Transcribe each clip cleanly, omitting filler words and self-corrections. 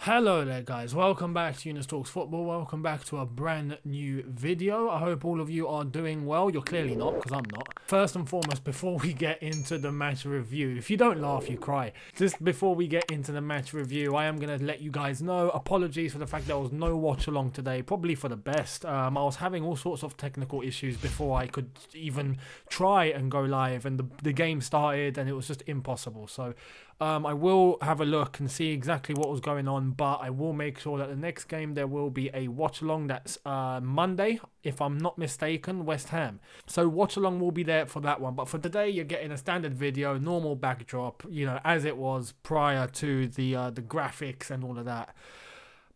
Hello there guys, welcome back to Younes Talks Football, welcome back to a brand new video. I hope all of you are doing well. You're clearly not, because I'm not. First and foremost, before we get into the match review, if you don't laugh, you cry. Just before we get into the match review, I am going to let you guys know, apologies for the fact there was no watch along today, probably for the best. I was having all sorts of technical issues before I could even try and go live, and the game started and it was just impossible. So I will have a look and see exactly what was going on, but I will make sure that the next game there will be a watch-along. That's Monday, if I'm not mistaken, West Ham. So watch-along will be there for that one. But for today, you're getting a standard video, normal backdrop, you know, as it was prior to the graphics and all of that.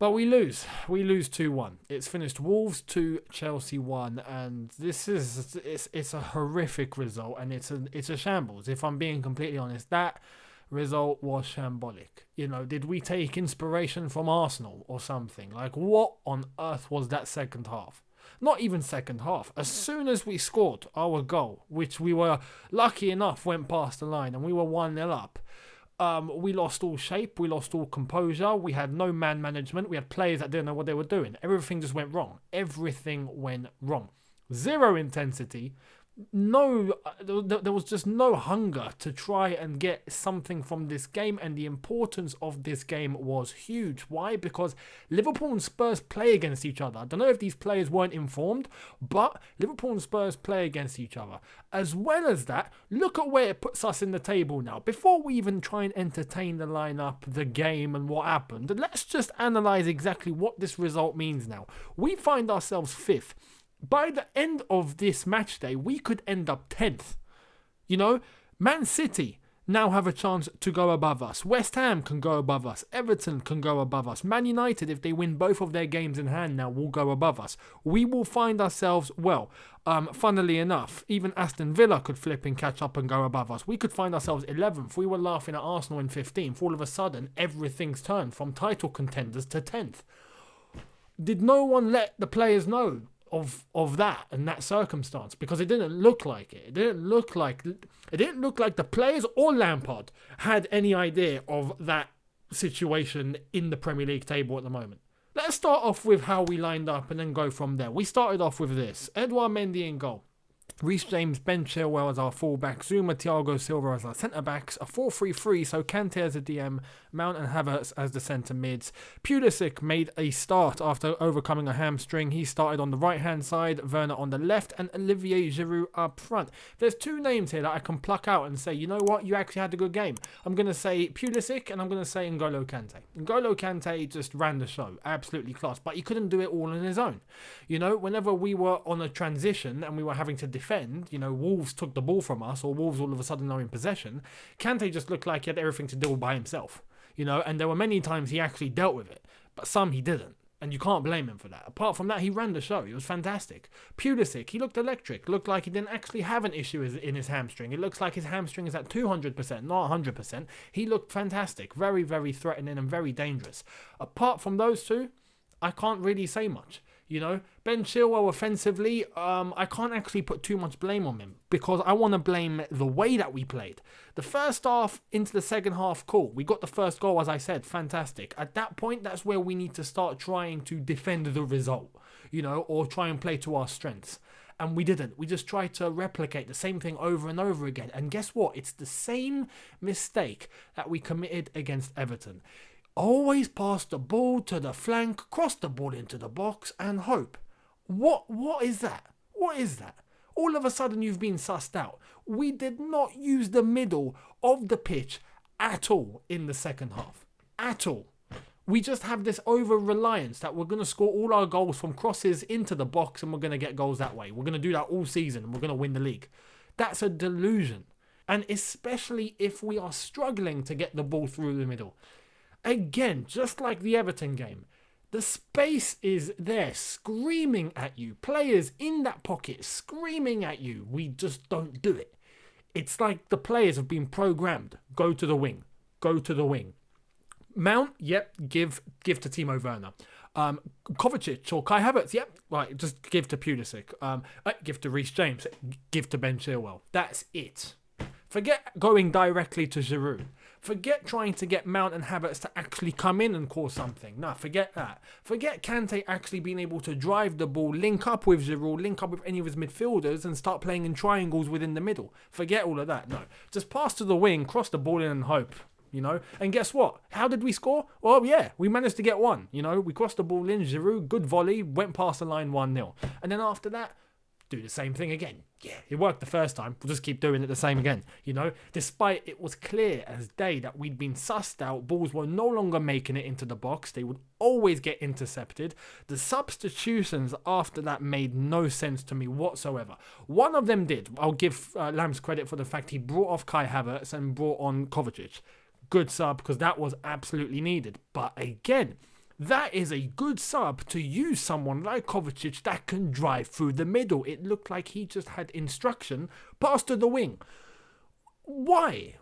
But we lose. We lose 2-1. It's finished Wolves 2, Chelsea 1, and this is it's a horrific result, and it's a shambles. If I'm being completely honest, that result was shambolic. You know, did we take inspiration from Arsenal or something? Like, what on earth was that second half? Not even second half. As soon as we scored our goal, which we were lucky enough went past the line and we were 1-0 up, we lost all shape, we lost all composure, we had no man management, we had players that didn't know what they were doing. Everything just went wrong. Everything went wrong. Zero intensity. No, there was just no hunger to try and get something from this game, and the importance of this game was huge. Why? Because Liverpool and Spurs play against each other. I don't know if these players weren't informed, but Liverpool and Spurs play against each other. As well as that, look at where it puts us in the table now. Before we even try and entertain the lineup, the game, and what happened, let's just analyse exactly what this result means now. We find ourselves 5th. By the end of this match day, we could end up 10th. You know, Man City now have a chance to go above us. West Ham can go above us. Everton can go above us. Man United, if they win both of their games in hand now, will go above us. We will find ourselves, well, funnily enough, even Aston Villa could flip and catch up and go above us. We could find ourselves 11th. We were laughing at Arsenal in 15th. All of a sudden, everything's turned from title contenders to 10th. Did no one let the players know of that and that circumstance? Because it didn't look like it. It didn't look like the players or Lampard had any idea of that situation in the Premier League table at the moment. Let's start off with how we lined up and then go from there. We started off with this: Edouard Mendy in goal, Reece James, Ben Chilwell as our fullback, Zuma, Thiago Silva as our centre-backs, a 4-3-3, so Kante as a DM, Mount and Havertz as the centre-mids. Pulisic made a start after overcoming a hamstring. He started on the right-hand side, Werner on the left, and Olivier Giroud up front. There's two names here that I can pluck out and say, you know what, you actually had a good game. I'm going to say Pulisic and I'm going to say N'Golo Kante. N'Golo Kante just ran the show, absolutely class, but he couldn't do it all on his own. You know, whenever we were on a transition and we were having to defend, you know, Wolves took the ball from us, or Wolves all of a sudden are in possession, Kante just looked like he had everything to do by himself, you know, and there were many times he actually dealt with it, but some he didn't, and you can't blame him for that. Apart from that, he ran the show. He was fantastic. Pulisic, he looked electric, looked like he didn't actually have an issue in his hamstring. It looks like his hamstring is at 200%, not 100%. He looked fantastic, very, very threatening and very dangerous. Apart from those two, I can't really say much. You know, Ben Chilwell offensively, I can't actually put too much blame on him because I want to blame the way that we played. The first half into the second half, cool. We got the first goal, as I said, fantastic. At that point, that's where we need to start trying to defend the result, you know, or try and play to our strengths. And we didn't. We just tried to replicate the same thing over and over again. And guess what? It's the same mistake that we committed against Everton. Always pass the ball to the flank, cross the ball into the box and hope. What is that? What is that? All of a sudden you've been sussed out. We did not use the middle of the pitch at all in the second half. At all. We just have this over-reliance that we're going to score all our goals from crosses into the box and we're going to get goals that way. We're going to do that all season and we're going to win the league. That's a delusion. And especially if we are struggling to get the ball through the middle. Again, just like the Everton game, the space is there screaming at you. Players in that pocket screaming at you. We just don't do it. It's like the players have been programmed. Go to the wing. Go to the wing. Mount, yep, give to Timo Werner. Kovacic or Kai Havertz, yep, right, just give to Pulisic. Give to Reece James. Give to Ben Chilwell. That's it. Forget going directly to Giroud. Forget trying to get Mount and Havertz to actually come in and cause something. Nah, forget that. Forget Kante actually being able to drive the ball, link up with Giroud, link up with any of his midfielders and start playing in triangles within the middle. Forget all of that. No, just pass to the wing, cross the ball in and hope. And guess what? How did we score? Well, yeah, we managed to get one. We crossed the ball in, Giroud, good volley, went past the line 1-0. And then after that, do the same thing again. Yeah, it worked the first time. We'll just keep doing it the same again. Despite it was clear as day that we'd been sussed out, balls were no longer making it into the box. They would always get intercepted. The substitutions after that made no sense to me whatsoever. One of them did. I'll give Lams credit for the fact he brought off Kai Havertz and brought on Kovacic. Good sub, because that was absolutely needed. But again, that is a good sub to use someone like Kovacic that can drive through the middle. It looked like he just had instruction, pass to the wing. Why?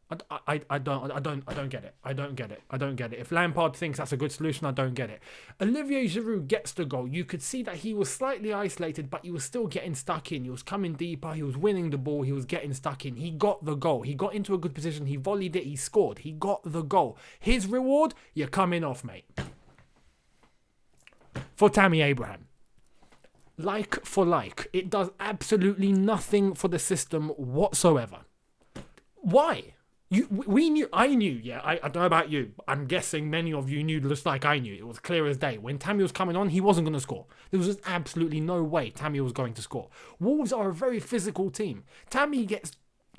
I don't get it. I don't get it. If Lampard thinks that's a good solution, I don't get it. Olivier Giroud gets the goal. You could see that he was slightly isolated, but he was still getting stuck in. He was coming deeper. He was winning the ball. He was getting stuck in. He got the goal. He got into a good position. He volleyed it. He scored. He got the goal. His reward, you're coming off, mate. For Tammy Abraham. Like for like. It does absolutely nothing for the system whatsoever. Why? I knew, yeah, I don't know about you. I'm guessing many of you knew just like I knew. It was clear as day. When Tammy was coming on, he wasn't going to score. There was just absolutely no way Tammy was going to score. Wolves are a very physical team. Tammy gets,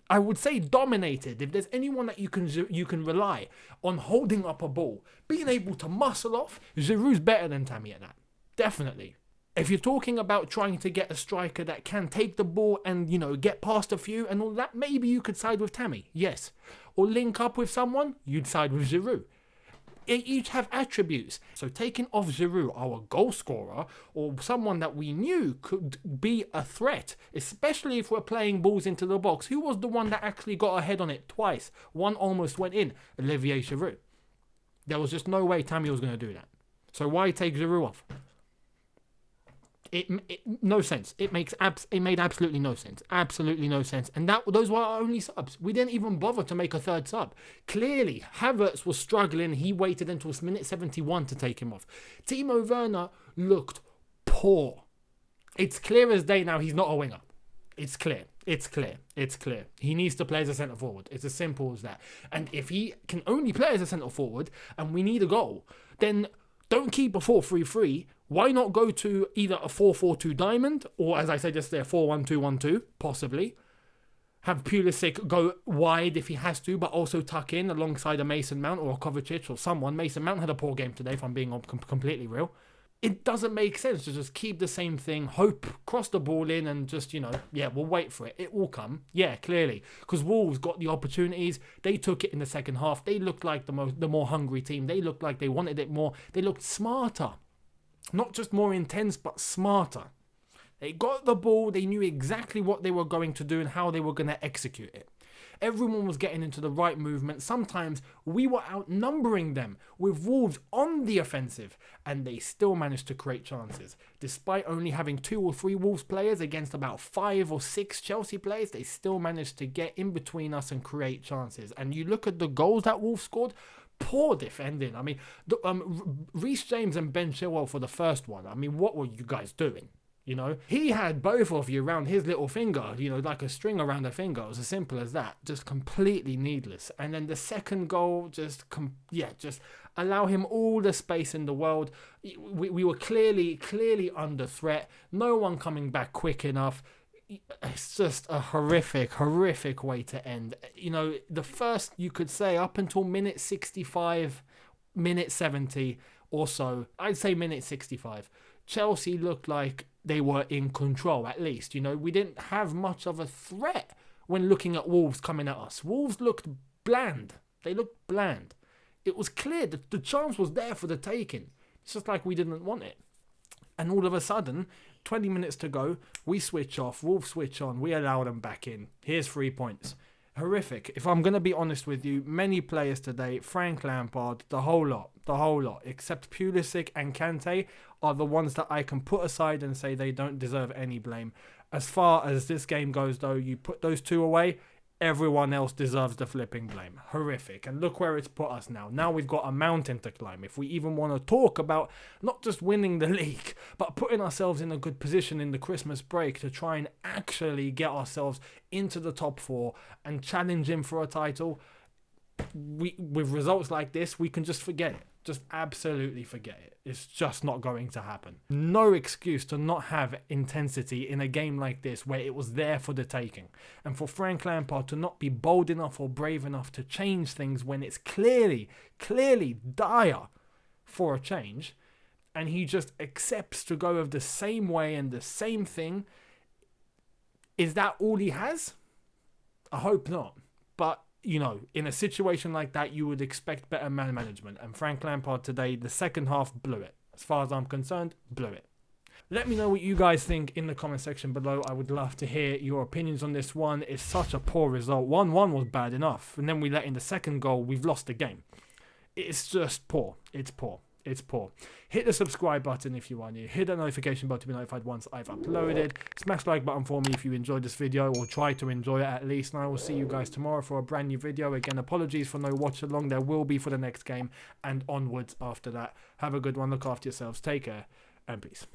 I would say, dominated. If there's anyone that you can rely on holding up a ball, being able to muscle off, Giroud's better than Tammy at that. Definitely. If you're talking about trying to get a striker that can take the ball and, get past a few and all that, maybe you could side with Tammy, yes. Or link up with someone, you'd side with Giroud. They each have attributes. So taking off Giroud, our goal scorer, or someone that we knew could be a threat, especially if we're playing balls into the box. Who was the one that actually got a head on it twice? One almost went in, Olivier Giroud. There was just no way Tammy was going to do that. So why take Giroud off? It no sense. It made absolutely no sense. Absolutely no sense. And those were our only subs. We didn't even bother to make a third sub. Clearly, Havertz was struggling. He waited until minute 71 to take him off. Timo Werner looked poor. It's clear as day now he's not a winger. It's clear. He needs to play as a centre forward. It's as simple as that. And if he can only play as a centre forward and we need a goal, then don't keep a 4-3-3. Why not go to either a 4-4-2 diamond, or as I said yesterday, a 4-1-2-1-2, possibly. Have Pulisic go wide if he has to, but also tuck in alongside a Mason Mount or a Kovacic or someone. Mason Mount had a poor game today, if I'm being completely real. It doesn't make sense to just keep the same thing, hope, cross the ball in and just, we'll wait for it. It will come. Yeah, clearly. Because Wolves got the opportunities. They took it in the second half. They looked like the more hungry team. They looked like they wanted it more. They looked smarter. Not just more intense, but smarter. They got the ball. They knew exactly what they were going to do and how they were going to execute it. Everyone was getting into the right movement. Sometimes we were outnumbering them with Wolves on the offensive, and they still managed to create chances. Despite only having 2 or 3 Wolves players against about 5 or 6 Chelsea players, they still managed to get in between us and create chances. And you look at the goals that Wolves scored, poor defending. I mean, Reece James and Ben Chilwell for the first one. I mean, what were you guys doing? He had both of you around his little finger, like a string around a finger. It was as simple as that. Just completely needless. And then the second goal, just allow him all the space in the world. We were clearly under threat. No one coming back quick enough. It's just a horrific way to end. The first, you could say, up until minute 65, minute 70 or so, I'd say minute 65, Chelsea looked like they were in control, at least. We didn't have much of a threat when looking at Wolves coming at us. Wolves looked bland. They looked bland. It was clear that the chance was there for the taking. It's just like we didn't want it. And all of a sudden, 20 minutes to go, we switch off, Wolves switch on, we allow them back in. Here's 3 points. Horrific. If I'm going to be honest with you, many players today, Frank Lampard, the whole lot, except Pulisic and Kante, are the ones that I can put aside and say they don't deserve any blame. As far as this game goes, though, you put those two away, Everyone else deserves the flipping blame. Horrific. And look where it's put us now. Now we've got a mountain to climb. If we even want to talk about not just winning the league, but putting ourselves in a good position in the Christmas break to try and actually get ourselves into the top 4 and challenge him for a title, with results like this, we can just forget it. Just absolutely forget it. It's just not going to happen. No excuse to not have intensity in a game like this where it was there for the taking. And for Frank Lampard to not be bold enough or brave enough to change things when it's clearly dire for a change, and he just accepts to go of the same way and the same thing. Is that all he has? I hope not. But you know, in a situation like that, you would expect better man management. And Frank Lampard today, the second half, blew it. As far as I'm concerned, blew it. Let me know what you guys think in the comment section below. I would love to hear your opinions on this one. It's such a poor result. 1-1 was bad enough. And then we let in the second goal. We've lost the game. It's just poor. It's poor. It's poor. Hit the subscribe button if you are new. Hit the notification bell to be notified once I've uploaded. Smash the like button for me if you enjoyed this video, or try to enjoy it at least. And I will see you guys tomorrow for a brand new video. Again, apologies for no watch along. There will be for the next game and onwards after that. Have a good one. Look after yourselves. Take care and peace.